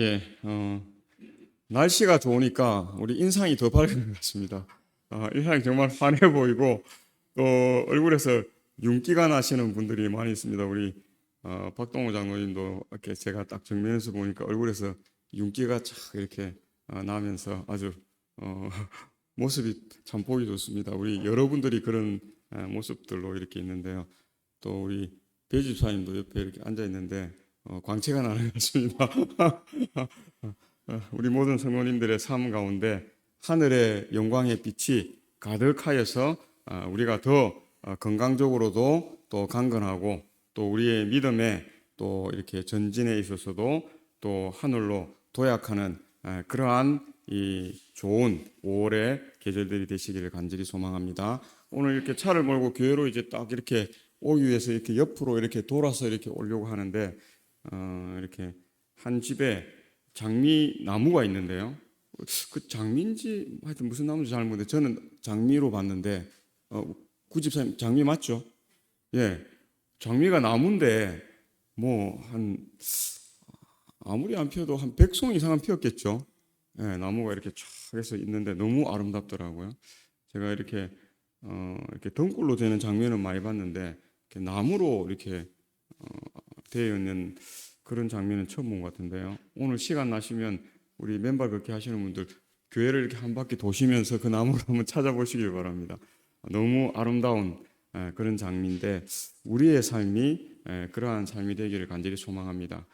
예, 날씨가 좋으니까 우리 인상이 더 밝은 것 같습니다. 인상이 정말 환해 보이고 또 얼굴에서 윤기가 나시는 분들이 많이 있습니다. 우리 박동호 장로님도 이렇게 제가 딱 정면에서 보니까 얼굴에서 윤기가 쫙 이렇게 나면서 아주 어, 모습이 참 보기 좋습니다. 우리 여러분들이 그런 모습들로 이렇게 있는데요. 또 우리 배 집사님도 옆에 이렇게 앉아 있는데 광채가 나는 것 같습니다. 우리 모든 성도님들의 삶 가운데 하늘의 영광의 빛이 가득하여서 우리가 더 건강적으로도 또 강건하고 또 우리의 믿음에 또 이렇게 전진에 있어서도 또 하늘로 도약하는 그러한 이 좋은 5월의 계절들이 되시기를 간절히 소망합니다. 오늘 이렇게 차를 몰고 교회로 이제 딱 이렇게 오기 위해서 이렇게 옆으로 이렇게 돌아서 이렇게 오려고 하는데 이렇게 한 집에 장미 나무가 있는데요. 그 장미인지 하여튼 무슨 나무인지 잘 모르는데 저는 장미로 봤는데 구집사님 장미 맞죠? 예, 장미가 나무인데 뭐 한 아무리 안 피어도 한 100송 이상은 피었겠죠. 예, 나무가 이렇게 쫙 해서 있는데 너무 아름답더라고요. 제가 이렇게 등굴로 되는 장면은 많이 봤는데 이렇게 나무로 이렇게 되어 있는 그런 장면은 처음 본 것 같은데요. 오늘 시간 나시면 우리 맨발 걷기 하시는 분들 교회를 이렇게 한 바퀴 도시면서 그 나무를 한번 찾아보시길 바랍니다. 너무 아름다운 그런 장미인데 우리의 삶이 그러한 삶이 되기를 간절히 소망합니다.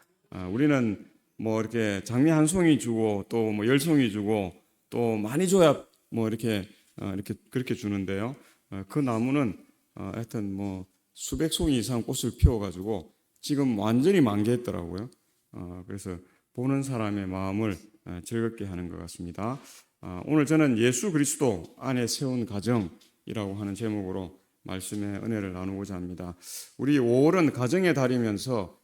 우리는 뭐 이렇게 장미 한 송이 주고 또 뭐 열 송이 주고 또 많이 줘야 뭐 이렇게 그렇게 주는데요. 그 나무는 하여튼 뭐 수백 송이 이상 꽃을 피워가지고 지금 완전히 만개했더라고요. 그래서 보는 사람의 마음을 즐겁게 하는 것 같습니다. 오늘 저는 예수 그리스도 안에 세운 가정이라고 하는 제목으로 말씀의 은혜를 나누고자 합니다. 우리 5월은 가정의 달이면서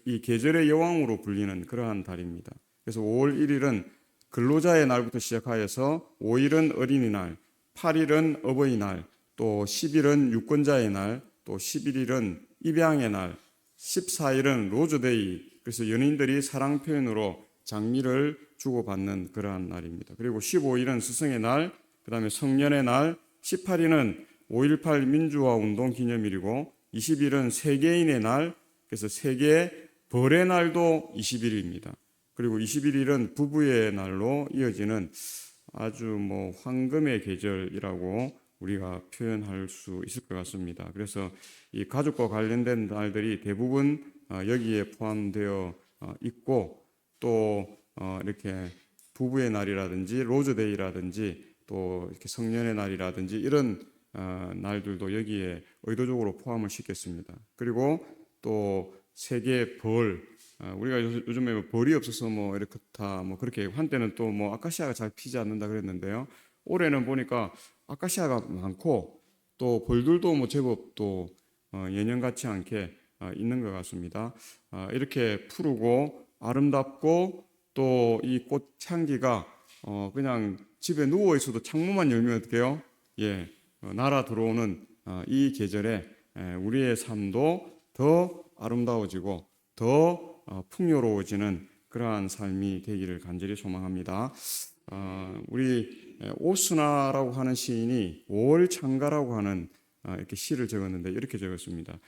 이 계절의 여왕으로 불리는 그러한 달입니다. 그래서 5월 1일은 근로자의 날부터 시작하여서 5일은 어린이날, 8일은 어버이날, 또 10일은 유권자의 날, 또 11일은 입양의 날, 14일은 로즈데이, 그래서 연인들이 사랑 표현으로 장미를 주고받는 그러한 날입니다. 그리고 15일은 스승의 날, 그 다음에 성년의 날, 18일은 5.18 민주화 운동 기념일이고 20일은 세계인의 날, 그래서 세계 벌의 날도 21일입니다. 그리고 21일은 부부의 날로 이어지는 아주 뭐 황금의 계절이라고 우리가 표현할 수 있을 것 같습니다. 그래서 이 가족과 관련된 날들이 대부분 여기에 포함되어 있고 또 이렇게 부부의 날이라든지 로즈데이라든지 또 이렇게 성년의 날이라든지 이런 날들도 여기에 의도적으로 포함을 시켰습니다. 그리고 또 세계 벌, 우리가 요즘에 뭐 벌이 없어서 뭐 이렇게 다 뭐 그렇게 한때는 또 뭐 아카시아가 잘 피지 않는다 그랬는데요. 올해는 보니까 아카시아가 많고 또 벌들도 뭐 제법 또 예년 같지 않게 있는 것 같습니다. 이렇게 푸르고 아름답고 또 이 꽃향기가 그냥 집에 누워 있어도 창문만 열면 어떡해요? 예, 날아 들어오는 이 계절에 우리의 삶도 더 아름다워지고 더 풍요로워지는 그러한 삶이 되기를 간절히 소망합니다. 우리 오스나라고 하는 시인이 5월 창가라고 하는 이렇게 시를 적었는데 이렇게 적었습니다.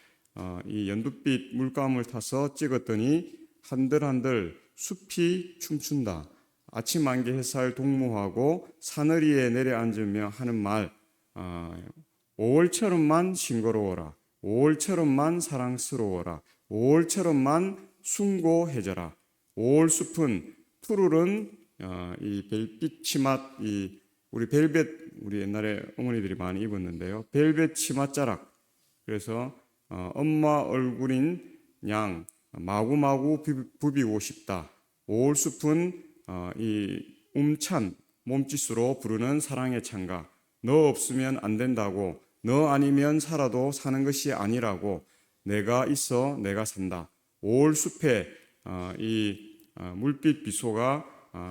이 연두빛 물감을 타서 찍었더니 한들한들 숲이 춤춘다. 아침 안개 햇살 동무하고 사늘이에 내려앉으며 하는 말 5월처럼만 싱거로워라. 5월처럼만 사랑스러워라. 5월처럼만 숭고해져라. 5월 숲은 푸르른 이 벨빛 치맛 우리 벨벳 우리 옛날에 어머니들이 많이 입었는데요. 벨벳 치맛자락. 그래서 엄마 얼굴인 양 마구마구 부비고 싶다. 5월 숲은 이 움찬 몸짓으로 부르는 사랑의 찬가. 너 없으면 안 된다고, 너 아니면 살아도 사는 것이 아니라고, 내가 있어 내가 산다. 5월 숲에 이 물빛 비소가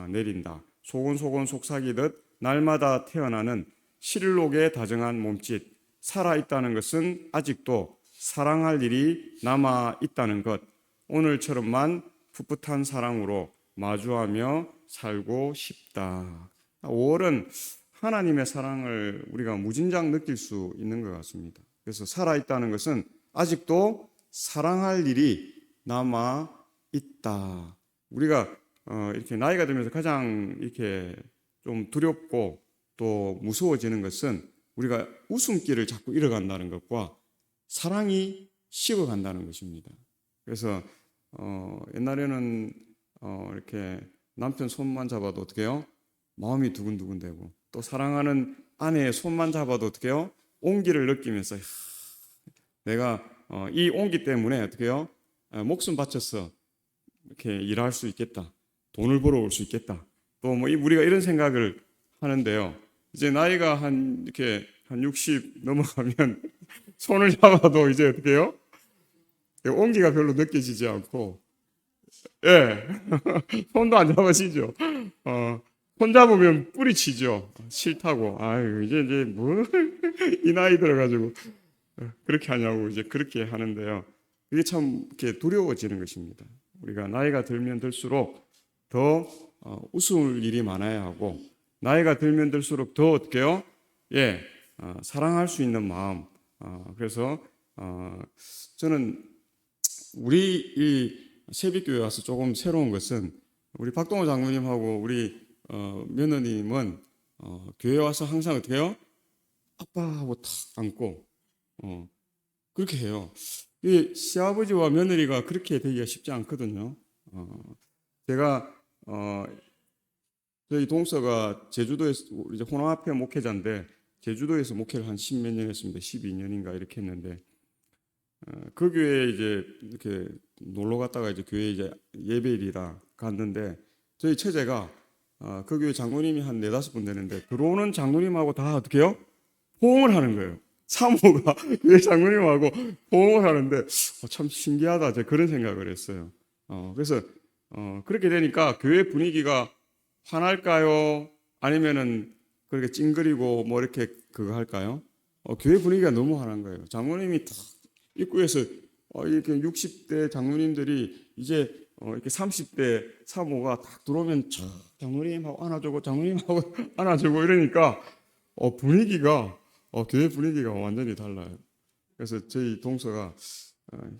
내린다. 소곤소곤 속삭이듯 날마다 태어나는 실록에 다정한 몸짓. 살아있다는 것은 아직도 사랑할 일이 남아있다는 것. 오늘처럼만 풋풋한 사랑으로 마주하며 살고 싶다. 5월은 하나님의 사랑을 우리가 무진장 느낄 수 있는 것 같습니다. 그래서 살아있다는 것은 아직도 사랑할 일이 남아 있다. 우리가 이렇게 나이가 들면서 가장 이렇게 좀 두렵고 또 무서워지는 것은 우리가 웃음기를 자꾸 잃어간다는 것과 사랑이 식어간다는 것입니다. 그래서 옛날에는 이렇게 남편 손만 잡아도 어떻게 해요? 마음이 두근두근되고, 또 사랑하는 아내의 손만 잡아도 어떻게 해요? 온기를 느끼면서 내가 이 온기 때문에 어떻게 해요? 목숨 바쳐서 이렇게 일할 수 있겠다, 돈을 벌어올 수 있겠다, 또 뭐 우리가 이런 생각을 하는데요. 이제 나이가 이렇게 한 60 넘어가면 손을 잡아도 이제 어떻게 해요? 온기가 별로 느껴지지 않고, 예, 손도 안 잡아지죠. 손 잡으면 뿌리치죠. 싫다고. 아유, 이제 뭐 이 나이 들어가지고 그렇게 하냐고 이제 그렇게 하는데요. 이게 참 이렇게 두려워지는 것입니다. 우리가 나이가 들면 들수록 더 웃을 일이 많아야 하고, 나이가 들면 들수록 더 어떻게요? 예, 사랑할 수 있는 마음. 그래서 저는 우리 이 세빛교회 와서 조금 새로운 것은, 우리 박동호 장로님하고 우리 며느님은 교회 와서 항상 어떻게 해요? 아빠하고 탁 안고 그렇게 해요. 이 시아버지와 며느리가 그렇게 되기가 쉽지 않거든요. 제가 저희 동서가 제주도에서 이제 호남앞에 목회자인데, 제주도에서 목회를 한 10몇 년 했습니다. 12년인가 이렇게 했는데, 그 교회에 이제 이렇게 놀러 갔다가 이제 교회 이제 예배일이라 갔는데, 저희 처제가 그 교회 장로님이 한 4-5분 되는데 들어오는 장로님하고 다 어떻게 해요? 호응을 하는 거예요. 사모가 교회 장로님하고 호응을 하는데 참 신기하다, 제가 그런 생각을 했어요. 그래서 그렇게 되니까 교회 분위기가 환할까요? 아니면은 그렇게 찡그리고 뭐 이렇게 그거 할까요? 교회 분위기가 너무 환한 거예요. 장로님이 딱 입구에서 이렇게 60대 장로님들이 이제 이렇게 30대 사모가 딱 들어오면 장로님하고 안아주고 장로님하고 안아주고 이러니까 분위기가 교회 분위기가 완전히 달라요. 그래서 저희 동서가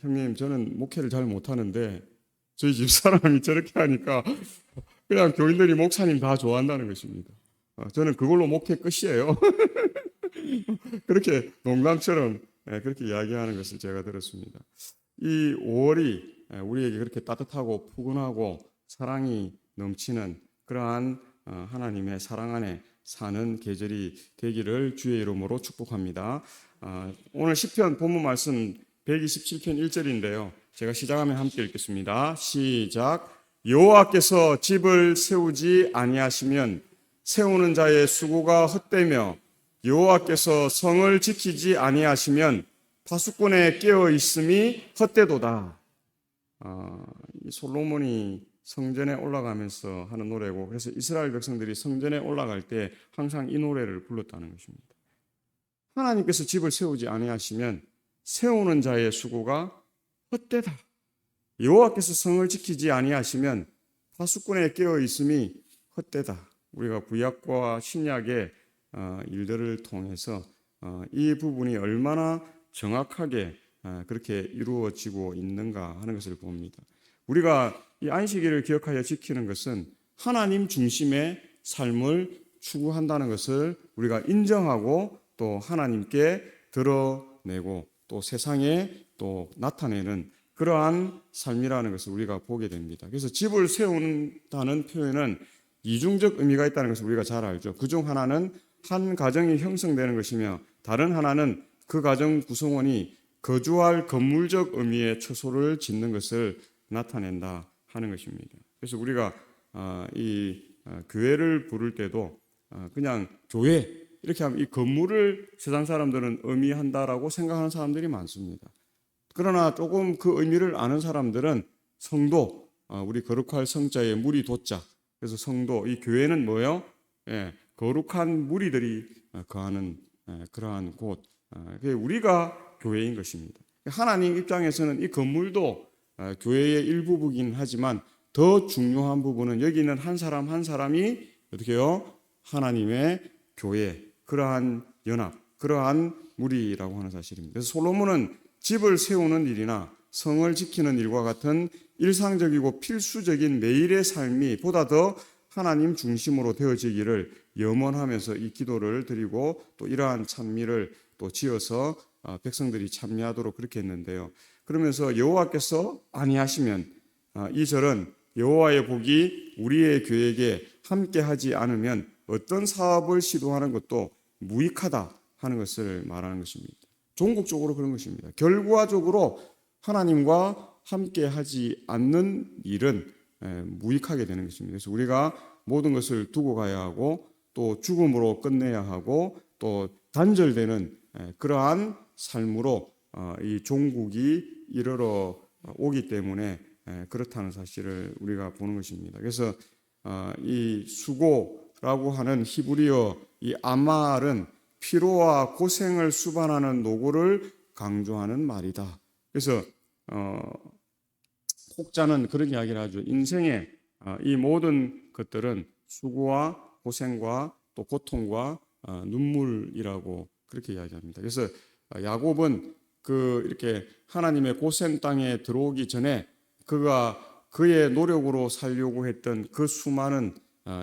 형님, 저는 목회를 잘 못하는데 저희 집 사람이 저렇게 하니까 그냥 교인들이 목사님 다 좋아한다는 것입니다. 저는 그걸로 목회 끝이에요. 그렇게 농담처럼 그렇게 이야기하는 것을 제가 들었습니다. 이 5월이 우리에게 그렇게 따뜻하고 푸근하고 사랑이 넘치는 그러한 하나님의 사랑 안에 사는 계절이 되기를 주의 이름으로 축복합니다. 오늘 시편 본문 말씀 127편 1절인데요. 제가 시작하면 함께 읽겠습니다. 시작. 여호와께서 집을 세우지 아니하시면 세우는 자의 수고가 헛되며, 여호와께서 성을 지키지 아니하시면 파수꾼의 깨어 있음이 헛되도다. 이 솔로몬이 성전에 올라가면서 하는 노래고, 그래서 이스라엘 백성들이 성전에 올라갈 때 항상 이 노래를 불렀다는 것입니다. 하나님께서 집을 세우지 아니하시면 세우는 자의 수고가 헛되다. 여호와께서 성을 지키지 아니하시면 파수꾼의 깨어 있음이 헛되다. 우리가 구약과 신약의 일들을 통해서 이 부분이 얼마나 정확하게 그렇게 이루어지고 있는가 하는 것을 봅니다. 우리가 이 안식일을 기억하여 지키는 것은 하나님 중심의 삶을 추구한다는 것을 우리가 인정하고 또 하나님께 드러내고 또 세상에 또 나타내는 그러한 삶이라는 것을 우리가 보게 됩니다. 그래서 집을 세운다는 표현은 이중적 의미가 있다는 것을 우리가 잘 알죠. 그중 하나는 한 가정이 형성되는 것이며, 다른 하나는 그 가정 구성원이 거주할 건물적 의미의 처소를 짓는 것을 나타낸다 하는 것입니다. 그래서 우리가 이 교회를 부를 때도 그냥 교회 이렇게 하면 이 건물을 세상 사람들은 의미한다라고 생각하는 사람들이 많습니다. 그러나 조금 그 의미를 아는 사람들은 성도, 우리 거룩할 성자에 무리 도자, 그래서 성도, 이 교회는 뭐예요? 거룩한 무리들이 거하는 그러한 곳, 우리가 교회인 것입니다. 하나님 입장에서는 이 건물도 교회의 일부이긴 하지만 더 중요한 부분은 여기 있는 한 사람 한 사람이 어떻게 해요? 하나님의 교회, 그러한 연합, 그러한 무리라고 하는 사실입니다. 그래서 솔로몬은 집을 세우는 일이나 성을 지키는 일과 같은 일상적이고 필수적인 매일의 삶이 보다 더 하나님 중심으로 되어지기를 염원하면서 이 기도를 드리고 또 이러한 찬미를 또 지어서 백성들이 참여하도록 그렇게 했는데요. 그러면서 여호와께서 아니하시면 이 절은 여호와의 복이 우리의 교회에게 함께하지 않으면 어떤 사업을 시도하는 것도 무익하다 하는 것을 말하는 것입니다. 종국적으로 그런 것입니다. 결과적으로 하나님과 함께하지 않는 일은 무익하게 되는 것입니다. 그래서 우리가 모든 것을 두고 가야 하고 또 죽음으로 끝내야 하고 또 단절되는 그러한 삶으로 이 종국이 이르러 오기 때문에 그렇다는 사실을 우리가 보는 것입니다. 그래서 이 수고라고 하는 히브리어 이 아말은 피로와 고생을 수반하는 노고를 강조하는 말이다. 그래서 혹자는 그런 이야기를 하죠. 인생의 이 모든 것들은 수고와 고생과 또 고통과 눈물이라고 그렇게 이야기합니다. 그래서 야곱은 이렇게 하나님의 고센 땅에 들어오기 전에 그가 그의 노력으로 살려고 했던 그 수많은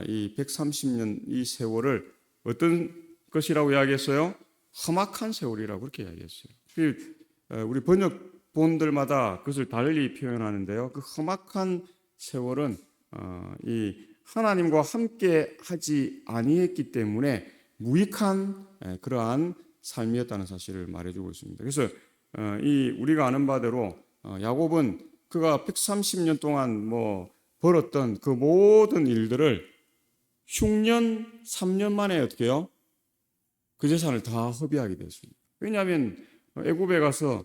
이 130년 이 세월을 어떤 것이라고 이야기했어요? 험악한 세월이라고 그렇게 이야기했어요. 우리 번역본들마다 그것을 달리 표현하는데요. 그 험악한 세월은 이 하나님과 함께 하지 아니했기 때문에 무익한 그러한 삶이었다는 사실을 말해주고 있습니다. 그래서 우리가 아는 바대로 야곱은 그가 130년 동안 벌었던 그 모든 일들을 흉년 3년 만에 어떻게 해요? 그 재산을 다 허비하게 됐습니다. 왜냐하면 애굽에 가서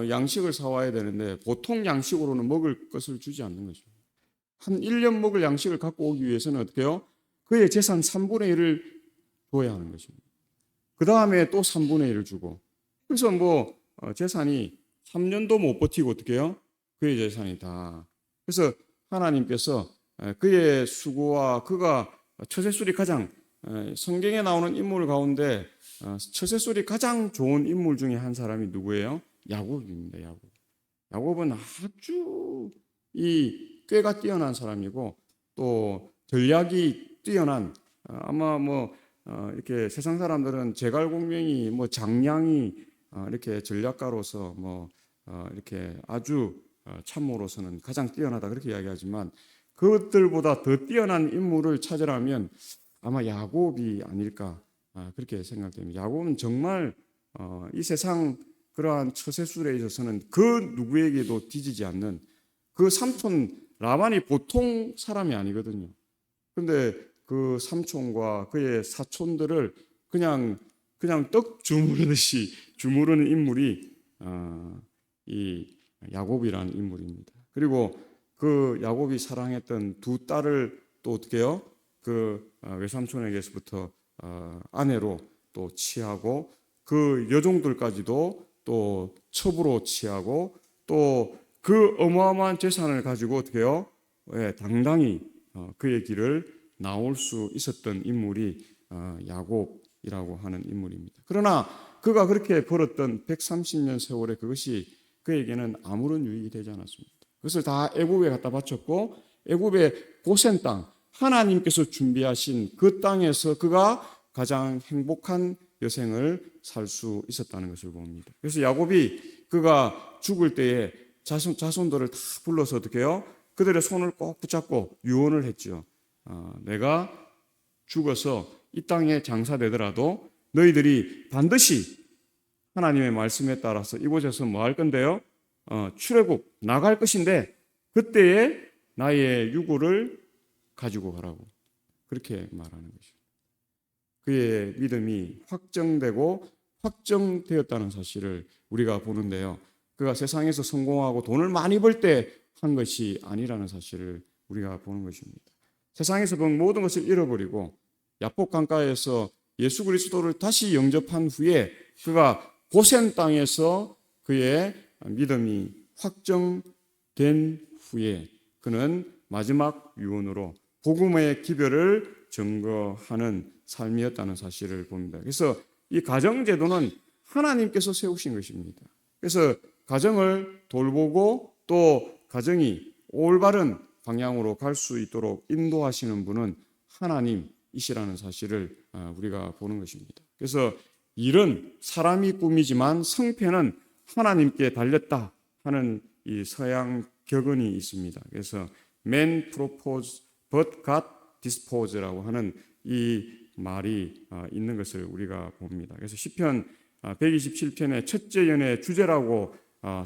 양식을 사와야 되는데 보통 양식으로는 먹을 것을 주지 않는 것입니다. 한 1년 먹을 양식을 갖고 오기 위해서는 어떻게 해요? 그의 재산 3분의 1을 줘야 하는 것입니다. 그 다음에 또 3분의 1을 주고 그래서 재산이 3년도 못 버티고 어떻게 해요? 그의 재산이 다. 그래서 하나님께서 그의 수고와 그가 처세술이 가장 성경에 나오는 인물 가운데 처세술이 가장 좋은 인물 중에 한 사람이 누구예요? 야곱입니다. 야곱은 아주 이 꾀가 뛰어난 사람이고 또 전략이 뛰어난 아마 이렇게 세상 사람들은 제갈공명이 장량이 이렇게 전략가로서 이렇게 아주 참모로서는 가장 뛰어나다 그렇게 이야기하지만 그것들보다 더 뛰어난 인물을 찾으라면 아마 야곱이 아닐까 그렇게 생각됩니다. 야곱은 정말 이 세상 그러한 처세술에 있어서는 그 누구에게도 뒤지지 않는 그 삼촌 라반이 보통 사람이 아니거든요. 그런데 그 삼촌과 그의 사촌들을 그냥 떡 주무르듯이 주무르는 인물이 이 야곱이라는 인물입니다. 그리고 그 야곱이 사랑했던 두 딸을 또 어떻게 해요? 그 외삼촌에게서부터 아내로 또 취하고 그 여종들까지도 또 첩으로 취하고 또 그 어마어마한 재산을 가지고 어떻게 해요? 당당히 그의 길을 나올 수 있었던 인물이 야곱이라고 하는 인물입니다. 그러나 그가 그렇게 벌었던 130년 세월에 그것이 그에게는 아무런 유익이 되지 않았습니다. 그것을 다 애굽에 갖다 바쳤고 애굽의 고센 땅 하나님께서 준비하신 그 땅에서 그가 가장 행복한 여생을 살 수 있었다는 것을 봅니다. 그래서 야곱이 그가 죽을 때에 자손들을 다 불러서 어떻게 해요? 그들의 손을 꼭 붙잡고 유언을 했죠. 내가 죽어서 이 땅에 장사되더라도 너희들이 반드시 하나님의 말씀에 따라서 이곳에서 뭐 할 건데요? 출애굽 나갈 것인데 그때에 나의 유고를 가지고 가라고 그렇게 말하는 것이죠. 그의 믿음이 확정되고 확정되었다는 사실을 우리가 보는데요. 그가 세상에서 성공하고 돈을 많이 벌 때 한 것이 아니라는 사실을 우리가 보는 것입니다. 세상에서 본 모든 것을 잃어버리고 야복 강가에서 예수 그리스도를 다시 영접한 후에 그가 고센 땅에서 그의 믿음이 확정된 후에 그는 마지막 유언으로 복음의 기별을 증거하는 삶이었다는 사실을 봅니다. 그래서 이 가정제도는 하나님께서 세우신 것입니다. 그래서 가정을 돌보고 또 가정이 올바른 방향으로 갈 수 있도록 인도하시는 분은 하나님이시라는 사실을 우리가 보는 것입니다. 그래서 일은 사람이 꾸미지만 성패는 하나님께 달렸다 하는 이 서양 격언이 있습니다. 그래서 Man propose but God dispose라고 하는 이 말이 있는 것을 우리가 봅니다. 그래서 시편 127편의 첫째 연의 주제라고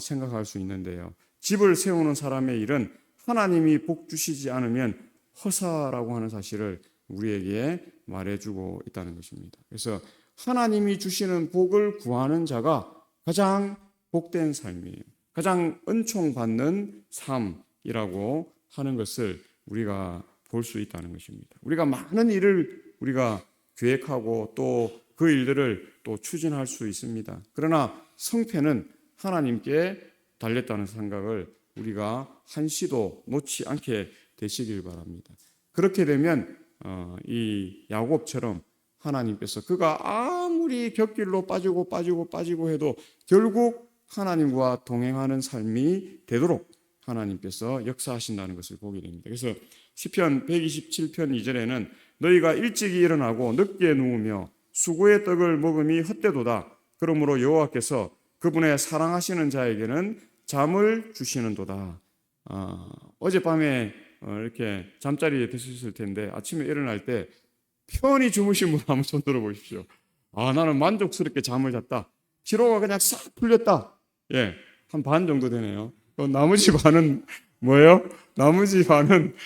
생각할 수 있는데요. 집을 세우는 사람의 일은 하나님이 복 주시지 않으면 허사라고 하는 사실을 우리에게 말해주고 있다는 것입니다. 그래서 하나님이 주시는 복을 구하는 자가 가장 복된 삶이에요. 가장 은총받는 삶이라고 하는 것을 우리가 볼 수 있다는 것입니다. 우리가 많은 일을 우리가 계획하고 또 그 일들을 또 추진할 수 있습니다. 그러나 성패는 하나님께 달렸다는 생각을 우리가 한시도 놓지 않게 되시길 바랍니다. 그렇게 되면 이 야곱처럼 하나님께서 그가 아무리 곁길로 빠지고 해도 결국 하나님과 동행하는 삶이 되도록 하나님께서 역사하신다는 것을 보게 됩니다. 그래서 시편 127편 2절에는 너희가 일찍이 일어나고 늦게 누우며 수고의 떡을 먹음이 헛되도다. 그러므로 여호와께서 그분의 사랑하시는 자에게는 잠을 주시는도다. 어젯밤에 이렇게 잠자리에 드셨을 텐데 아침에 일어날 때 편히 주무신 분 한번 손 들어보십시오. 나는 만족스럽게 잠을 잤다. 피로가 그냥 싹 풀렸다. 예, 한 반 정도 되네요. 나머지 반은 뭐예요? 나머지 반은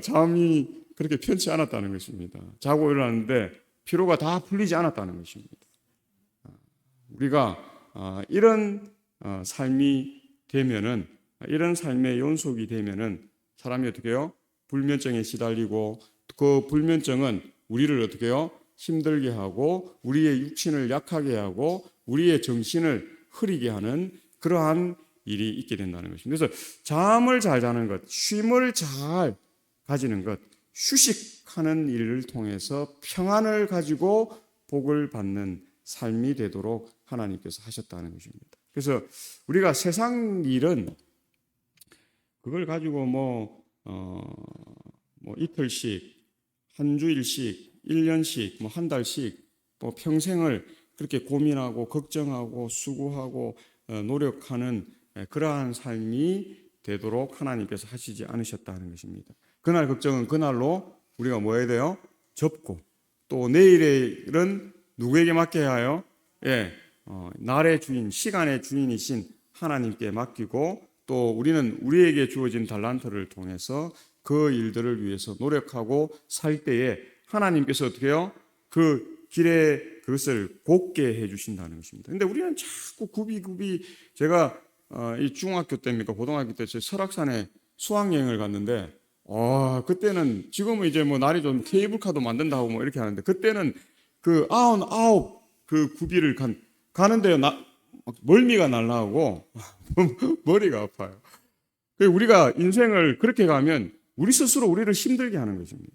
잠이 그렇게 편치 않았다는 것입니다. 자고 일어났는데 피로가 다 풀리지 않았다는 것입니다. 우리가 이런 삶이 되면은, 이런 삶의 연속이 되면은 사람이 어떻게 해요? 불면증에 시달리고 그 불면증은 우리를 어떻게 해요? 힘들게 하고 우리의 육신을 약하게 하고 우리의 정신을 흐리게 하는 그러한 일이 있게 된다는 것입니다. 그래서 잠을 잘 자는 것, 쉼을 잘 가지는 것, 휴식하는 일을 통해서 평안을 가지고 복을 받는 삶이 되도록 하나님께서 하셨다는 것입니다. 그래서 우리가 세상 일은 그걸 가지고 뭐 이틀씩, 한 주일씩, 1년씩, 뭐 한 달씩, 뭐 평생을 그렇게 고민하고 걱정하고 수고하고 노력하는 그러한 삶이 되도록 하나님께서 하시지 않으셨다는 것입니다. 그날 걱정은 그날로 우리가 뭐 해야 돼요? 접고 또 내일의 일은 누구에게 맡겨야 해요? 날의 주인, 시간의 주인이신 하나님께 맡기고 또 우리는 우리에게 주어진 달란트를 통해서 그 일들을 위해서 노력하고 살 때에 하나님께서 어떻게 해요? 그 길에 그것을 곱게 해주신다는 것입니다. 근데 우리는 자꾸 굽이 제가 이 중학교 때입니까? 고등학교 때 제 설악산에 수학여행을 갔는데 그때는 지금은 이제 뭐 날이 좀 케이블카도 만든다고 뭐 이렇게 하는데 그때는 그 99 그 구비를 가는데요. 멀미가 날라오고 머리가 아파요. 우리가 인생을 그렇게 가면 우리 스스로 우리를 힘들게 하는 것입니다.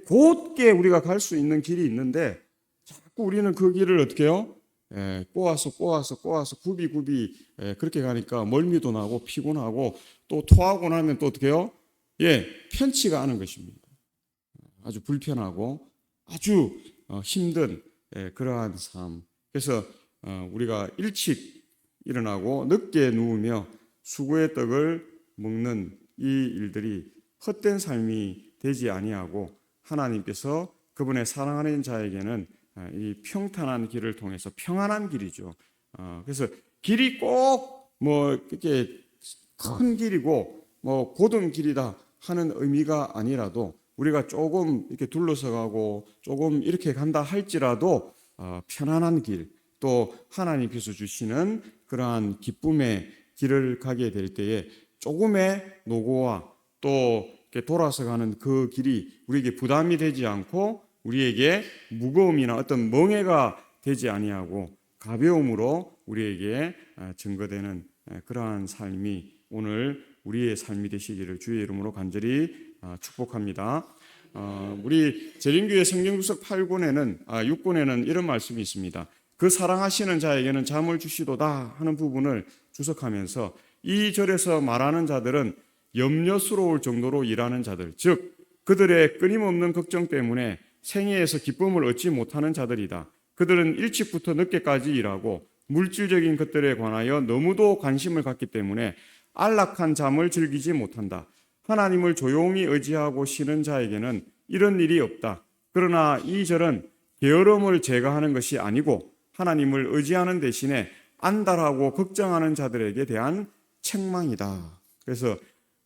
곧게 우리가 갈 수 있는 길이 있는데 자꾸 우리는 그 길을 어떻게 해요? 꼬아서 굽이 그렇게 가니까 멀미도 나고 피곤하고 또 토하고 나면 또 어떻게 해요? 편치가 않은 것입니다. 아주 불편하고 아주 힘든 그러한 삶. 그래서 우리가 일찍 일어나고 늦게 누우며 수고의 떡을 먹는 이 일들이 헛된 삶이 되지 아니하고 하나님께서 그분의 사랑하는 자에게는 이 평탄한 길을 통해서 평안한 길이죠. 그래서 길이 꼭 뭐 이렇게 큰 길이고 뭐 고든 길이다 하는 의미가 아니라도 우리가 조금 이렇게 둘러서가고 조금 이렇게 간다 할지라도 편안한 길, 또 하나님께서 주시는 그러한 기쁨의 길을 가게 될 때에 조금의 노고와 또 이렇게 돌아서 가는 그 길이 우리에게 부담이 되지 않고 우리에게 무거움이나 어떤 멍해가 되지 아니하고 가벼움으로 우리에게 증거되는 그러한 삶이 오늘 우리의 삶이 되시기를 주의 이름으로 간절히 축복합니다. 우리 재림교회 성경구석 8권에는 6권에는 이런 말씀이 있습니다. 그 사랑하시는 자에게는 잠을 주시도다 하는 부분을 주석하면서 이 절에서 말하는 자들은 염려스러울 정도로 일하는 자들, 즉 그들의 끊임없는 걱정 때문에 생애에서 기쁨을 얻지 못하는 자들이다. 그들은 일찍부터 늦게까지 일하고 물질적인 것들에 관하여 너무도 관심을 갖기 때문에 안락한 잠을 즐기지 못한다. 하나님을 조용히 의지하고 쉬는 자에게는 이런 일이 없다. 그러나 이 절은 게으름을 제거하는 것이 아니고 하나님을 의지하는 대신에 안달하고 걱정하는 자들에게 대한 책망이다. 그래서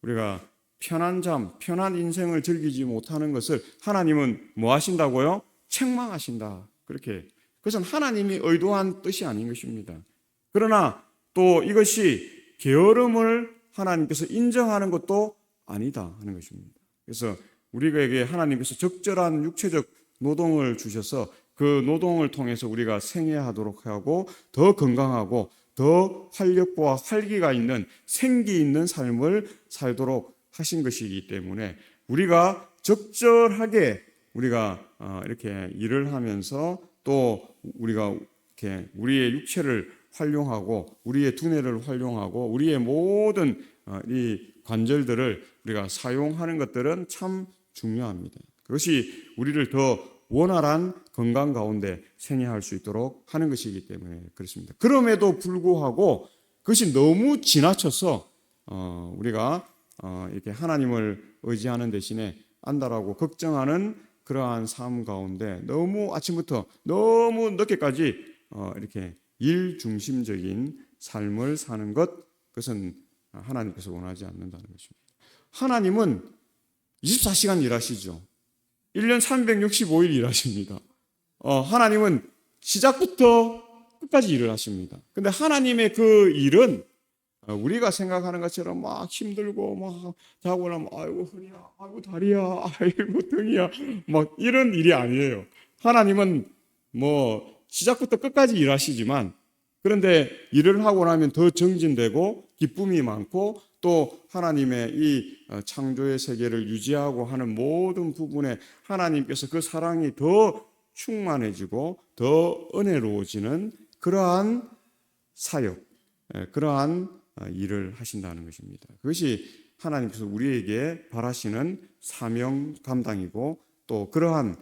우리가 편한 잠, 편한 인생을 즐기지 못하는 것을 하나님은 뭐 하신다고요? 책망하신다. 그렇게. 그것은 하나님이 의도한 뜻이 아닌 것입니다. 그러나 또 이것이 게으름을 하나님께서 인정하는 것도 아니다 하는 것입니다. 그래서 우리에게 하나님께서 적절한 육체적 노동을 주셔서 그 노동을 통해서 우리가 생애하도록 하고 더 건강하고 더 활력과 활기가 있는 생기 있는 삶을 살도록 하신 것이기 때문에 우리가 적절하게 우리가 이렇게 일을 하면서 또 우리가 이렇게 우리의 육체를 활용하고 우리의 두뇌를 활용하고 우리의 모든 이 관절들을 우리가 사용하는 것들은 참 중요합니다. 그것이 우리를 더 원활한 건강 가운데 생애할 수 있도록 하는 것이기 때문에 그렇습니다. 그럼에도 불구하고 그것이 너무 지나쳐서 우리가 이렇게 하나님을 의지하는 대신에 안달하고 걱정하는 그러한 삶 가운데 너무 아침부터 너무 늦게까지 이렇게 일 중심적인 삶을 사는 것, 그것은 하나님께서 원하지 않는다는 것입니다. 하나님은 24시간 일하시죠. 1년 365일 일하십니다. 하나님은 시작부터 끝까지 일을 하십니다. 근데 하나님의 그 일은 우리가 생각하는 것처럼 막 힘들고 막 자고 나면 아이고 허리야, 아이고 다리야, 아이고 등이야, 막 이런 일이 아니에요. 하나님은 뭐 시작부터 끝까지 일하시지만 그런데 일을 하고 나면 더 정진되고 기쁨이 많고 또 하나님의 이 창조의 세계를 유지하고 하는 모든 부분에 하나님께서 그 사랑이 더 충만해지고 더 은혜로워지는 그러한 사역, 그러한 일을 하신다는 것입니다. 그것이 하나님께서 우리에게 바라시는 사명 감당이고 또 그러한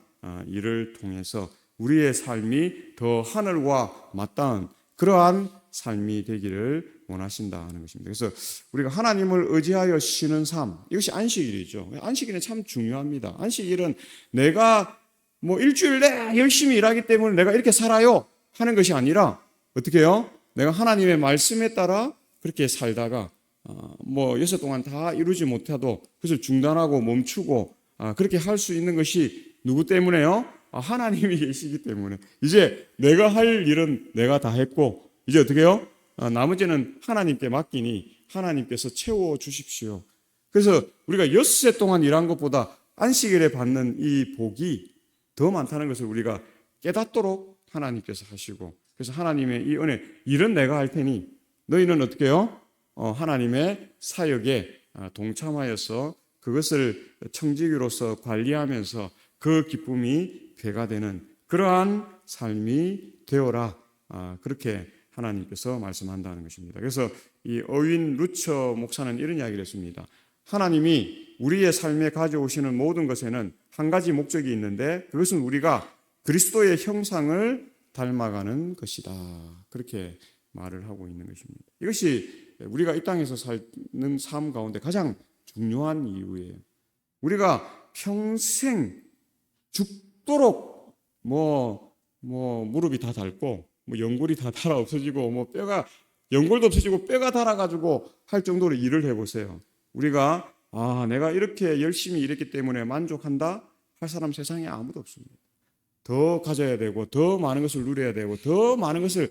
일을 통해서 우리의 삶이 더 하늘과 맞닿은 그러한 삶이 되기를 원하신다 는 것입니다. 그래서 우리가 하나님을 의지하여 쉬는 삶, 이것이 안식일이죠. 안식일은 참 중요합니다. 안식일은 내가 뭐 일주일 내내 열심히 일하기 때문에 내가 이렇게 살아요 하는 것이 아니라 어떻게 해요? 내가 하나님의 말씀에 따라 그렇게 살다가 뭐 여섯 동안 다 이루지 못해도 그것을 중단하고 멈추고 그렇게 할 수 있는 것이 누구 때문에요? 하나님이 계시기 때문에. 이제 내가 할 일은 내가 다 했고 이제 어떻게 해요? 나머지는 하나님께 맡기니 하나님께서 채워주십시오. 그래서 우리가 엿새 동안 일한 것보다 안식일에 받는 이 복이 더 많다는 것을 우리가 깨닫도록 하나님께서 하시고, 그래서 하나님의 이 은혜, 일은 내가 할 테니 너희는 어떻게 해요? 하나님의 사역에 동참하여서 그것을 청지기로서 관리하면서 그 기쁨이 배가 되는 그러한 삶이 되어라. 그렇게 하나님께서 말씀한다는 것입니다. 그래서 이 어윈 루처 목사는 이런 이야기를 했습니다. 하나님이 우리의 삶에 가져오시는 모든 것에는 한 가지 목적이 있는데 그것은 우리가 그리스도의 형상을 닮아가는 것이다. 그렇게 말을 하고 있는 것입니다. 이것이 우리가 이 땅에서 사는 삶 가운데 가장 중요한 이유예요. 우리가 평생 죽도록 무릎이 다 닳고 연골이 다 닳아 없어지고 뼈가 연골도 없어지고 뼈가 닳아가지고 할 정도로 일을 해보세요. 우리가 내가 이렇게 열심히 일했기 때문에 만족한다 할 사람 세상에 아무도 없습니다. 더 가져야 되고 더 많은 것을 누려야 되고 더 많은 것을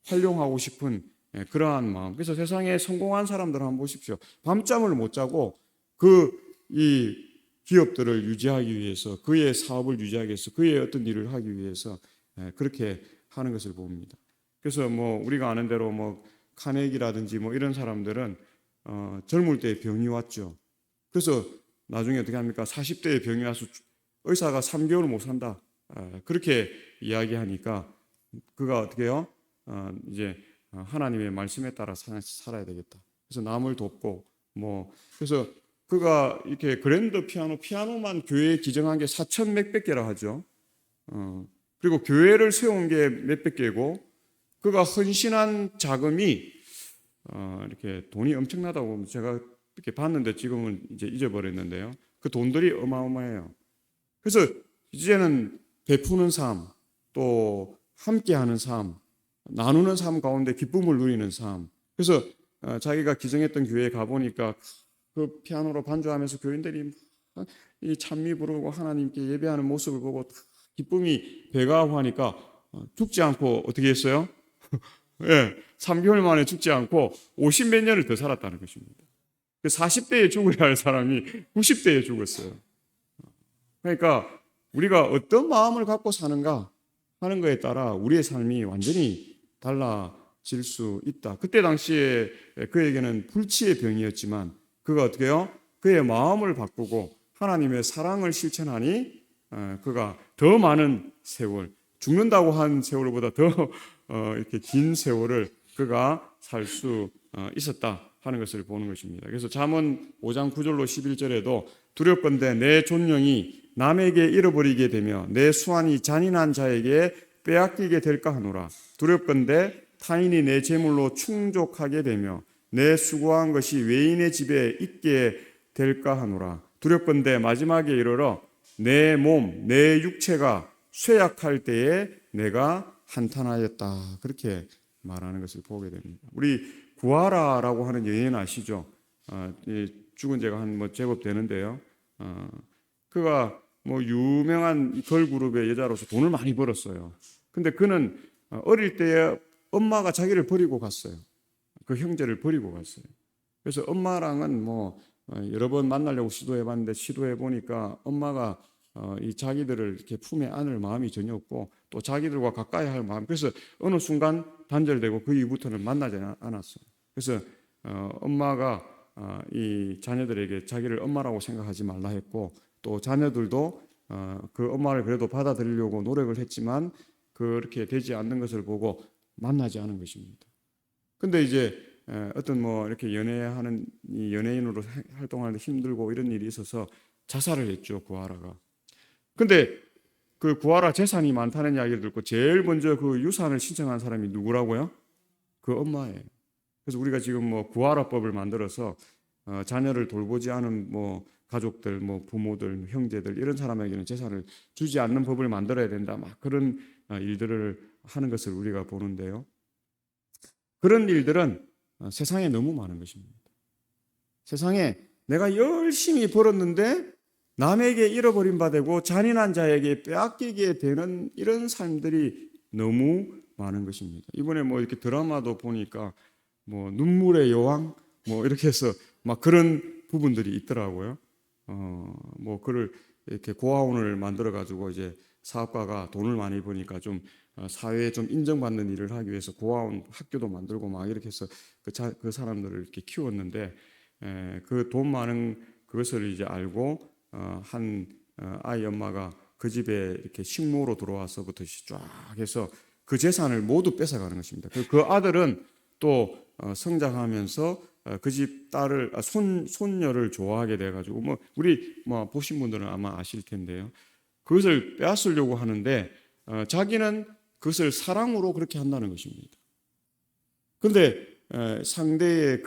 활용하고 싶은 그러한 마음. 그래서 세상에 성공한 사람들 한번 보십시오. 밤잠을 못 자고 이 기업들을 유지하기 위해서, 그의 사업을 유지하기 위해서, 그의 어떤 일을 하기 위해서 그렇게 하는 것을 봅니다. 그래서 우리가 아는 대로 카네기라든지 이런 사람들은 젊을 때 병이 왔죠. 그래서 나중에 어떻게 합니까? 40대에 병이 와서 의사가 3개월 못 산다. 그렇게 이야기하니까 그가 어떻게 해요? 이제 하나님의 말씀에 따라 살아야 되겠다. 그래서 남을 돕고 뭐 그래서 그가 이렇게 그랜드 피아노만 교회에 기증한 게 4천 몇백 개라 하죠. 그리고 교회를 세운 게 몇백 개고 그가 헌신한 자금이 이렇게 돈이 엄청나다고 제가 이렇게 봤는데 지금은 이제 잊어버렸는데요. 그 돈들이 어마어마해요. 그래서 이제는 베푸는 삶, 또 함께하는 삶, 나누는 삶 가운데 기쁨을 누리는 삶. 그래서 자기가 기증했던 교회에 가보니까 그 피아노로 반주하면서 교인들이 이 찬미 부르고 하나님께 예배하는 모습을 보고 기쁨이 배가하고 하니까 죽지 않고 어떻게 했어요? 예, 3개월 만에 죽지 않고 50몇 년을 더 살았다는 것입니다. 40대에 죽어야 할 사람이 90대에 죽었어요. 그러니까 우리가 어떤 마음을 갖고 사는가 하는 것에 따라 우리의 삶이 완전히 달라질 수 있다. 그때 당시에 그에게는 불치의 병이었지만 그가 어떻게 해요? 그의 마음을 바꾸고 하나님의 사랑을 실천하니 그가 더 많은 세월, 죽는다고 한 세월보다 더 이렇게 긴 세월을 그가 살 수 있었다 하는 것을 보는 것입니다. 그래서 잠언 5장 9절로 11절에도 두렵건대 내 존령이 남에게 잃어버리게 되며 내 수완이 잔인한 자에게 빼앗기게 될까 하노라. 두렵건대 타인이 내 재물로 충족하게 되며 내 수고한 것이 외인의 집에 있게 될까 하노라. 두렵건대 마지막에 이르러 내 몸, 내 육체가 쇠약할 때에 내가 한탄하였다. 그렇게 말하는 것을 보게 됩니다. 우리 구하라라고 하는 연예인 아시죠? 죽은 지가 한 제법 되는데요. 그가 유명한 걸그룹의 여자로서 돈을 많이 벌었어요. 근데 그는 어릴 때에 엄마가 자기를 버리고 갔어요. 그 형제를 버리고 갔어요. 그래서 엄마랑은 여러 번 만나려고 시도해봤는데 시도해보니까 엄마가 이 자기들을 이렇게 품에 안을 마음이 전혀 없고 또 자기들과 가까이 할 마음. 그래서 어느 순간 단절되고 그 이후부터는 만나지 않았어요. 그래서 엄마가 이 자녀들에게 자기를 엄마라고 생각하지 말라 했고 또 자녀들도 그 엄마를 그래도 받아들이려고 노력을 했지만 그렇게 되지 않는 것을 보고 만나지 않은 것입니다. 근데 이제 어떤 이렇게 연애하는 연예인으로 활동하는데 힘들고 이런 일이 있어서 자살을 했죠, 구하라가. 근데 그 구하라 재산이 많다는 이야기를 듣고 제일 먼저 그 유산을 신청한 사람이 누구라고요? 그 엄마예요. 그래서 우리가 지금 구하라법을 만들어서 자녀를 돌보지 않은 가족들, 부모들, 형제들 이런 사람에게는 재산을 주지 않는 법을 만들어야 된다. 막 그런 일들을 하는 것을 우리가 보는데요. 그런 일들은 세상에 너무 많은 것입니다. 세상에 내가 열심히 벌었는데 남에게 잃어버린 바 되고 잔인한 자에게 빼앗기게 되는 이런 삶들이 너무 많은 것입니다. 이번에 이렇게 드라마도 보니까 눈물의 여왕 이렇게 해서 막 그런 부분들이 있더라고요. 그를 이렇게 고아원을 만들어 가지고 이제 사업가가 돈을 많이 버니까 좀 사회에 좀 인정받는 일을 하기 위해서 고아원 학교도 만들고 막 이렇게 해서 그 사람들을 이렇게 키웠는데 그 돈 많은 그것을 이제 알고 한 아이 엄마가 그 집에 이렇게 식모로 들어와서부터 쫙 해서 그 재산을 모두 뺏어가는 것입니다. 그 아들은 또 성장하면서 그 집 딸을 손녀를 좋아하게 돼가지고 우리 보신 분들은 아마 아실 텐데요. 그것을 빼앗으려고 하는데 자기는 그것을 사랑으로 그렇게 한다는 것입니다. 그런데 상대의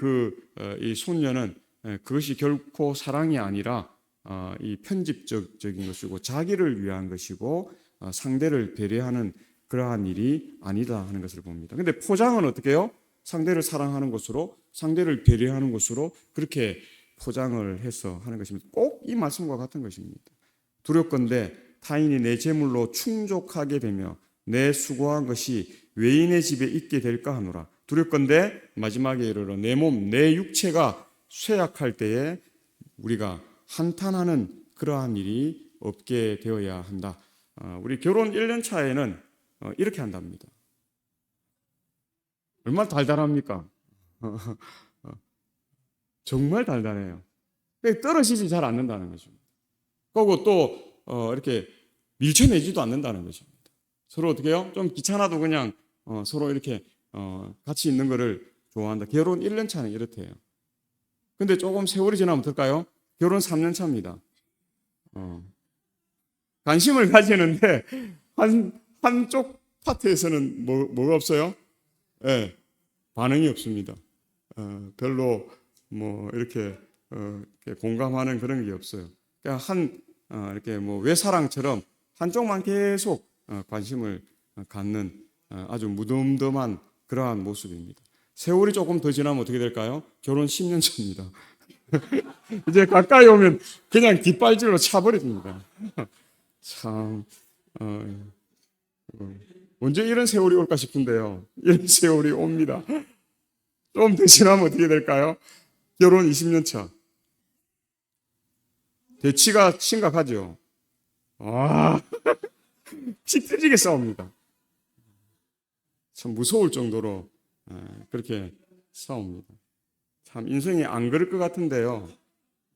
이 손녀는 그것이 결코 사랑이 아니라 이 편집적인 것이고 자기를 위한 것이고 상대를 배려하는 그러한 일이 아니다 하는 것을 봅니다. 그런데 포장은 어떻게 해요? 상대를 사랑하는 것으로 상대를 배려하는 것으로 그렇게 포장을 해서 하는 것입니다. 꼭 이 말씀과 같은 것입니다. 두렵건대 타인이 내 재물로 충족하게 되며 내 수고한 것이 외인의 집에 있게 될까 하노라. 두렵건대 마지막에 이르러 내 몸, 내 육체가 쇠약할 때에 우리가 한탄하는 그러한 일이 없게 되어야 한다. 우리 결혼 1년 차에는 이렇게 한답니다. 얼마나 달달합니까? 정말 달달해요. 떨어지지 잘 않는다는 거죠. 그리고 또 이렇게 밀쳐내지도 않는다는 것입니다. 서로 어떻게 해요? 좀 귀찮아도 그냥 서로 이렇게 같이 있는 거를 좋아한다. 결혼 1년 차는 이렇대요. 근데 조금 세월이 지나면 어떨까요? 결혼 3년 차입니다. 관심을 가지는데 한쪽 파트에서는 뭐가 없어요? 네, 반응이 없습니다. 별로 뭐 이렇게 공감하는 그런 게 없어요. 그러니까 이렇게 뭐 외사랑처럼 한쪽만 계속 관심을 갖는 아주 무덤덤한 그러한 모습입니다. 세월이 조금 더 지나면 어떻게 될까요? 결혼 10년 차입니다. 이제 가까이 오면 그냥 뒷발질로 차버립니다. 참 언제 이런 세월이 올까 싶은데요. 이런 세월이 옵니다. 좀 더 지나면 어떻게 될까요? 결혼 20년 차. 대치가 심각하죠. 피 터지게 싸웁니다. 참 무서울 정도로 그렇게 싸웁니다. 참 인생이 안 그럴 것 같은데요.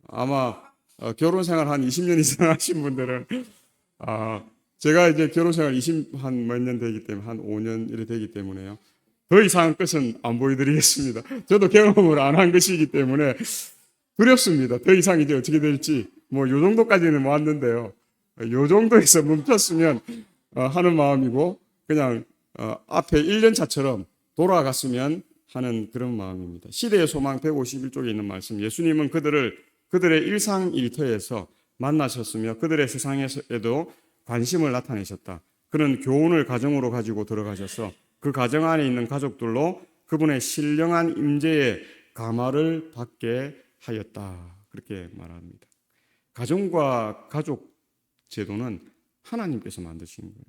아마 결혼 생활 한 20년 이상 하신 분들은 제가 이제 결혼 생활 20한 몇 년 되기 때문에 한 5년 이렇게 되기 때문에요. 더 이상한 것은 안 보여드리겠습니다. 저도 경험을 안 한 것이기 때문에 두렵습니다. 더 이상 이제 어떻게 될지 뭐 요 정도까지는 왔는데요. 요 정도에서 멈췄으면 하는 마음이고 그냥 앞에 1년 차처럼 돌아갔으면 하는 그런 마음입니다. 시대의 소망 151쪽에 있는 말씀, 예수님은 그들의 일상일터에서 만나셨으며 그들의 세상에도 관심을 나타내셨다. 그런 교훈을 가정으로 가지고 들어가셔서 그 가정 안에 있는 가족들로 그분의 신령한 임재의 감화를 받게 하였다. 그렇게 말합니다. 가정과 가족 제도는 하나님께서 만드신 거예요.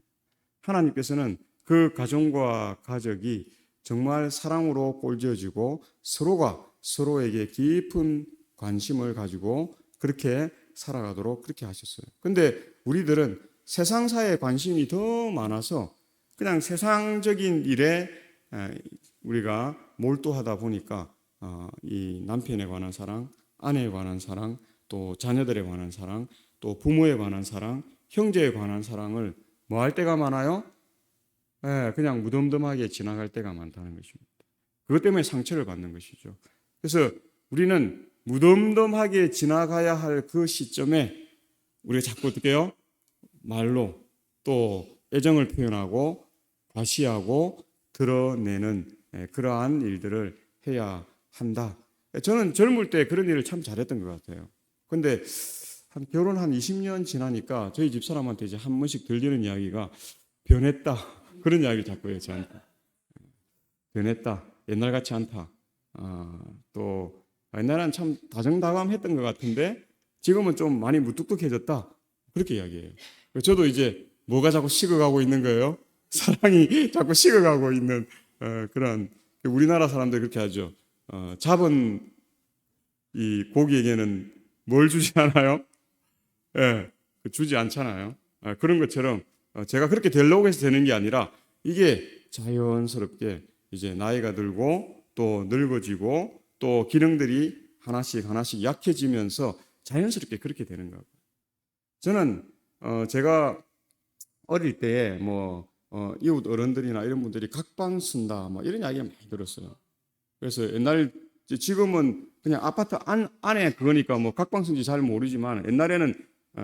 하나님께서는 그 가정과 가족이 정말 사랑으로 꼴지어지고 서로가 서로에게 깊은 관심을 가지고 그렇게 살아가도록 그렇게 하셨어요. 근데 우리들은 세상사에 관심이 더 많아서 그냥 세상적인 일에 우리가 몰두하다 보니까 이 남편에 관한 사랑, 아내에 관한 사랑, 또 자녀들에 관한 사랑, 또 부모에 관한 사랑, 형제에 관한 사랑을 뭐 할 때가 많아요? 그냥 무덤덤하게 지나갈 때가 많다는 것입니다. 그것 때문에 상처를 받는 것이죠. 그래서 우리는 무덤덤하게 지나가야 할 그 시점에 우리가 자꾸 어떻게 해요? 말로 또 애정을 표현하고 과시하고 드러내는 그러한 일들을 해야 한다. 저는 젊을 때 그런 일을 참 잘했던 것 같아요. 근데 결혼 한 20년 지나니까 저희 집사람한테 이제 한 번씩 들리는 이야기가 변했다. 그런 이야기를 자꾸 해요, 저한테. 변했다. 옛날 같지 않다. 또 옛날에는 참 다정다감했던 것 같은데 지금은 좀 많이 무뚝뚝해졌다. 그렇게 이야기해요. 저도 이제 뭐가 자꾸 식어가고 있는 거예요? 사랑이 자꾸 식어가고 있는 그런, 우리나라 사람들이 그렇게 하죠. 잡은 이 고기에게는 뭘 주지 않아요? 주지 않잖아요. 그런 것처럼 제가 그렇게 되려고 해서 되는 게 아니라 이게 자연스럽게 이제 나이가 들고 또 늙어지고 또 기능들이 하나씩 하나씩 약해지면서 자연스럽게 그렇게 되는 거고. 저는 제가 어릴 때에 뭐 이웃 어른들이나 이런 분들이 각방 쓴다 뭐 이런 이야기 많이 들었어요. 그래서 지금은 그냥 아파트 안에 그거니까 뭐 각방 쓴지 잘 모르지만 옛날에는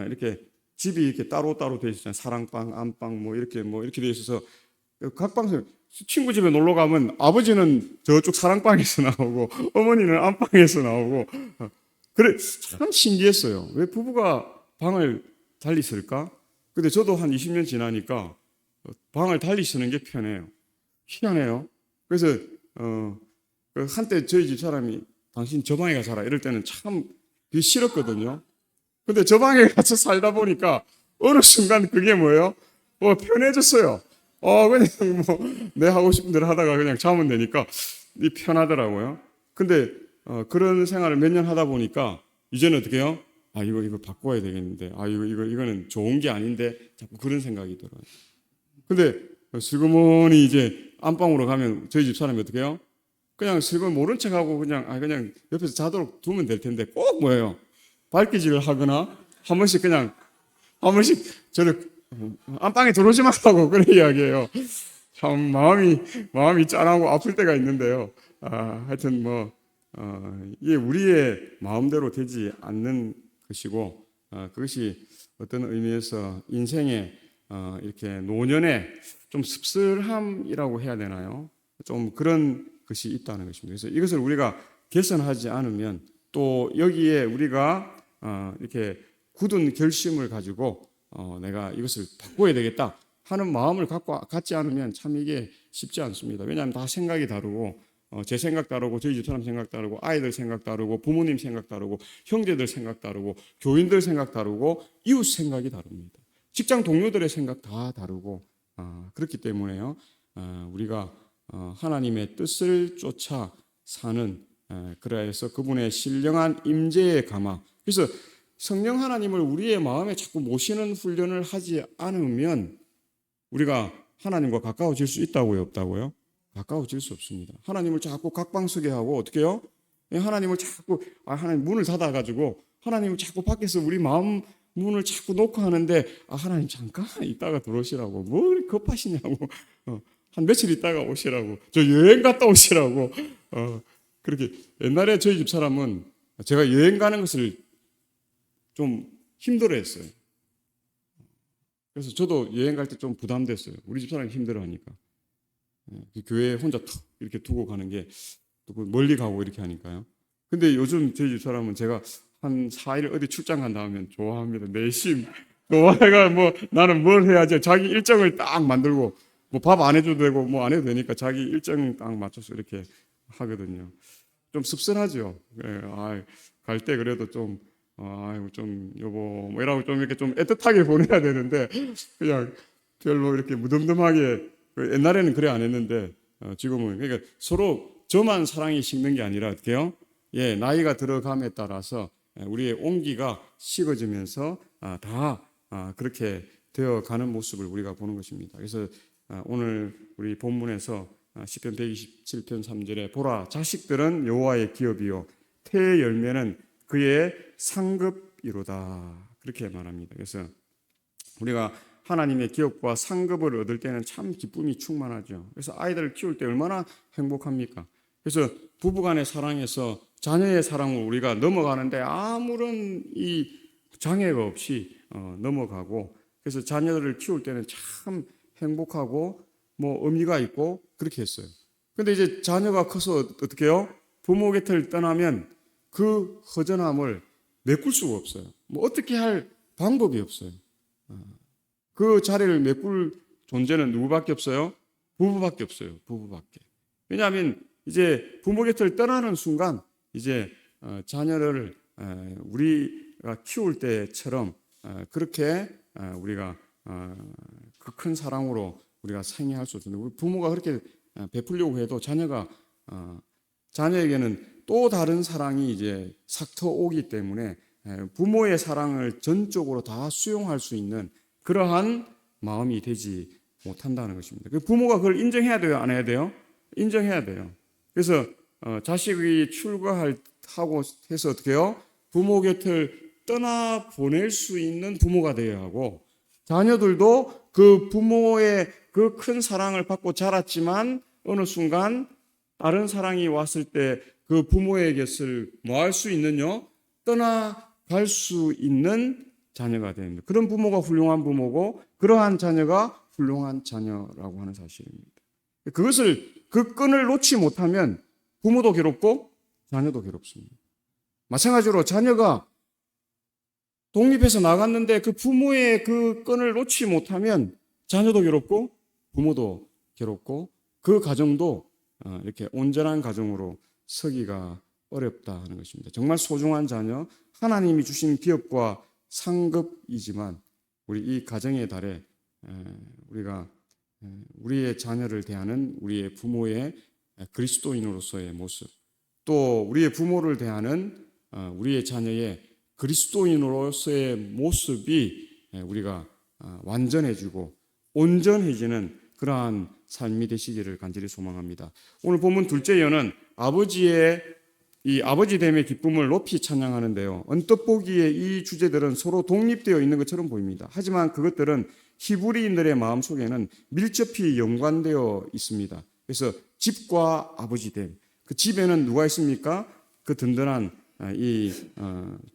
이렇게 집이 이렇게 따로따로 돼 있었잖아요. 사랑방, 안방 뭐 이렇게 돼 있어서 각방 친구 집에 놀러 가면 아버지는 저쪽 사랑방에서 나오고 어머니는 안방에서 나오고 그래 참 신기했어요. 왜 부부가 방을 달리 쓸까? 근데 저도 한 20년 지나니까 방을 달리 쓰는 게 편해요. 희한해요. 그래서 한때 저희 집 사람이 당신 저 방에 가서 살아 이럴 때는 참 싫었거든요. 근데 저 방에 가서 살다 보니까 어느 순간 그게 뭐예요? 편해졌어요. 그냥 뭐 내 하고 싶은 대로 하다가 그냥 자면 되니까 편하더라고요. 근데 그런 생활을 몇 년 하다 보니까 이제는 어떻게 해요? 이거 바꿔야 되겠는데. 이거는 좋은 게 아닌데 자꾸 그런 생각이 들어요. 근데 슬그머니 이제 안방으로 가면 저희 집 사람이 어떻게 해요? 그냥 슬금 모른 척하고 그냥 옆에서 자도록 두면 될 텐데 꼭 뭐예요? 발기질을 하거나 한 번씩 저를 안방에 들어오지 말라고 그런 이야기예요. 참 마음이 짠하고 아플 때가 있는데요. 하여튼 이게 우리의 마음대로 되지 않는 것이고, 그것이 어떤 의미에서 인생의 이렇게 노년의 좀 씁쓸함이라고 해야 되나요? 좀 그런 것이 있다는 것입니다. 그래서 이것을 우리가 개선하지 않으면 또 여기에 우리가 이렇게 굳은 결심을 가지고 내가 이것을 바꿔야 되겠다 하는 마음을 갖지 않으면 참 이게 쉽지 않습니다. 왜냐하면 다 생각이 다르고 제 생각 다르고 저희 집사람 생각 다르고 아이들 생각 다르고 부모님 생각 다르고 형제들 생각 다르고 교인들 생각 다르고 이웃 생각이 다릅니다. 직장 동료들의 생각 다 다르고 그렇기 때문에요. 우리가 하나님의 뜻을 쫓아 사는 그래서 그분의 신령한 임재에 감화. 그래서 성령 하나님을 우리의 마음에 자꾸 모시는 훈련을 하지 않으면 우리가 하나님과 가까워질 수 있다고요, 없다고요? 가까워질 수 없습니다. 하나님을 자꾸 각방서게 하고 어떻게 해요? 하나님을 자꾸 하나님 문을 닫아가지고 하나님을 자꾸 밖에서 우리 마음 문을 자꾸 놓고 하는데 하나님 잠깐 이따가 들어오시라고 뭘 급하시냐고 한 며칠 있다가 오시라고 저 여행 갔다 오시라고 그렇게 옛날에 저희 집 사람은 제가 여행 가는 것을 좀 힘들어했어요. 그래서 저도 여행 갈 때 좀 부담됐어요. 우리 집 사람이 힘들어하니까 교회에 혼자 툭 이렇게 두고 가는 게 또 멀리 가고 이렇게 하니까요. 근데 요즘 저희 집 사람은 제가 한 4일 어디 출장 간다 하면 좋아합니다. 내심 내가 나는 뭘 해야지 자기 일정을 딱 만들고 밥 안 해줘도 되고 안 해도 되니까 자기 일정 딱 맞춰서 이렇게 하거든요. 좀 씁쓸하죠. 갈 때 그래도 좀 여보 이라고 좀 이렇게 좀 애틋하게 보내야 되는데 그냥 별로 이렇게 무덤덤하게 옛날에는 그래 안 했는데 지금은 그러니까 서로 저만 사랑이 식는 게 아니라 어떻게요? 나이가 들어감에 따라서 우리의 온기가 식어지면서 다 그렇게 되어가는 모습을 우리가 보는 것입니다. 그래서 오늘 우리 본문에서 시편 127편 3절에 보라 자식들은 여호와의 기업이요 태의 열매는 그의 상급이로다 그렇게 말합니다. 그래서 우리가 하나님의 기업과 상급을 얻을 때는 참 기쁨이 충만하죠. 그래서 아이들을 키울 때 얼마나 행복합니까? 그래서 부부간의 사랑에서 자녀의 사랑을 우리가 넘어가는데 아무런 이 장애가 없이 넘어가고 그래서 자녀들을 키울 때는 참 행복하고 의미가 있고 그렇게 했어요. 근데 이제 자녀가 커서 어떻게 해요? 부모 곁을 떠나면 그 허전함을 메꿀 수가 없어요. 어떻게 할 방법이 없어요. 그 자리를 메꿀 존재는 누구밖에 없어요? 부부밖에 없어요. 부부밖에. 왜냐하면 이제 부모 곁을 떠나는 순간 이제 자녀를 우리가 키울 때처럼 그렇게 우리가 그 큰 사랑으로 우리가 생애할 수 없는데 우리 부모가 그렇게 베풀려고 해도 자녀에게는 또 다른 사랑이 이제 삭터 오기 때문에 부모의 사랑을 전적으로 다 수용할 수 있는 그러한 마음이 되지 못한다는 것입니다. 부모가 그걸 인정해야 돼요, 안 해야 돼요? 인정해야 돼요. 그래서 자식이 출가하고 해서 어떻게 해요? 부모 곁을 떠나 보낼 수 있는 부모가 되어야 하고 자녀들도 그 부모의 그 큰 사랑을 받고 자랐지만 어느 순간 다른 사랑이 왔을 때 그 부모의 곁을 할 수 있는요? 떠나갈 수 있는 자녀가 됩니다. 그런 부모가 훌륭한 부모고 그러한 자녀가 훌륭한 자녀라고 하는 사실입니다. 그 끈을 놓지 못하면 부모도 괴롭고 자녀도 괴롭습니다. 마찬가지로 자녀가 독립해서 나갔는데 그 부모의 그 끈을 놓지 못하면 자녀도 괴롭고 부모도 괴롭고 그 가정도 이렇게 온전한 가정으로 서기가 어렵다 하는 것입니다. 정말 소중한 자녀, 하나님이 주신 기업과 상급이지만 우리 이 가정의 달에 우리가 우리의 자녀를 대하는 우리의 부모의 그리스도인으로서의 모습, 또 우리의 부모를 대하는 우리의 자녀의 그리스도인으로서의 모습이 우리가 완전해지고 온전해지는 그러한 삶이 되시기를 간절히 소망합니다. 오늘 본문 둘째 여는 아버지의 이 아버지됨의 기쁨을 높이 찬양하는데요. 언뜻 보기에 이 주제들은 서로 독립되어 있는 것처럼 보입니다. 하지만 그것들은 히브리인들의 마음속에는 밀접히 연관되어 있습니다. 그래서 집과 아버지됨, 그 집에는 누가 있습니까? 그 든든한 이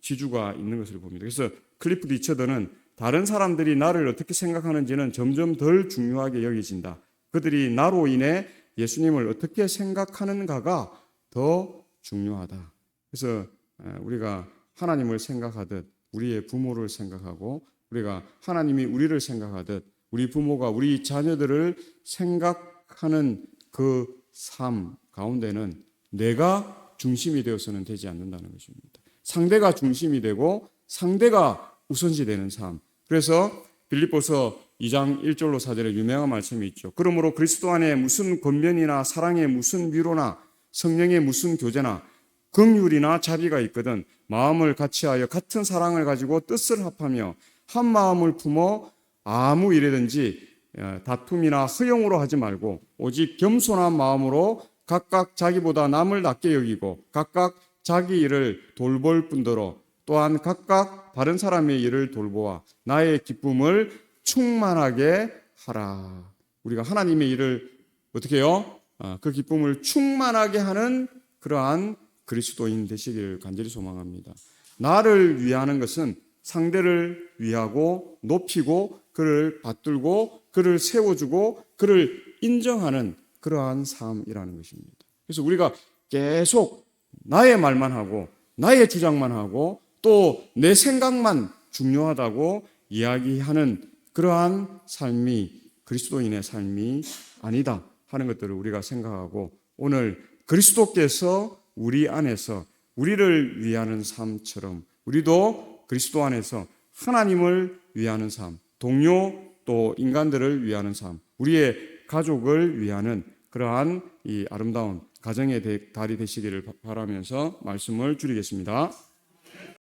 지주가 있는 것을 봅니다. 그래서 클리프 리처드는 다른 사람들이 나를 어떻게 생각하는지는 점점 덜 중요하게 여겨진다. 그들이 나로 인해 예수님을 어떻게 생각하는가가 더 중요하다. 그래서 우리가 하나님을 생각하듯 우리의 부모를 생각하고, 우리가 하나님이 우리를 생각하듯 우리 부모가 우리 자녀들을 생각하는 그 삶 가운데는 내가 중심이 되어서는 되지 않는다는 것입니다. 상대가 중심이 되고 상대가 우선시되는 삶. 그래서 빌립보서 2장 1절로 4절에 유명한 말씀이 있죠. 그러므로 그리스도 안에 무슨 권면이나 사랑의 무슨 위로나 성령의 무슨 교제나 긍휼이나 자비가 있거든 마음을 같이하여 같은 사랑을 가지고 뜻을 합하며 한 마음을 품어 아무 일이든지 다툼이나 허용으로 하지 말고 오직 겸손한 마음으로 각각 자기보다 남을 낮게 여기고 각각 자기 일을 돌볼 뿐더러 또한 각각 다른 사람의 일을 돌보아 나의 기쁨을 충만하게 하라. 우리가 하나님의 일을 어떻게 해요? 그 기쁨을 충만하게 하는 그러한 그리스도인 되시기를 간절히 소망합니다. 나를 위하는 것은 상대를 위하고 높이고 그를 받들고 그를 세워주고 그를 인정하는 그러한 삶이라는 것입니다. 그래서 우리가 계속 나의 말만 하고 나의 주장만 하고 또 내 생각만 중요하다고 이야기하는 그러한 삶이 그리스도인의 삶이 아니다 하는 것들을 우리가 생각하고, 오늘 그리스도께서 우리 안에서 우리를 위하는 삶처럼 우리도 그리스도 안에서 하나님을 위하는 삶, 동료 또 인간들을 위하는 삶, 우리의 가족을 위하는 그러한 이 아름다운 가정의 달이 되시기를 바라면서 말씀을 줄이겠습니다.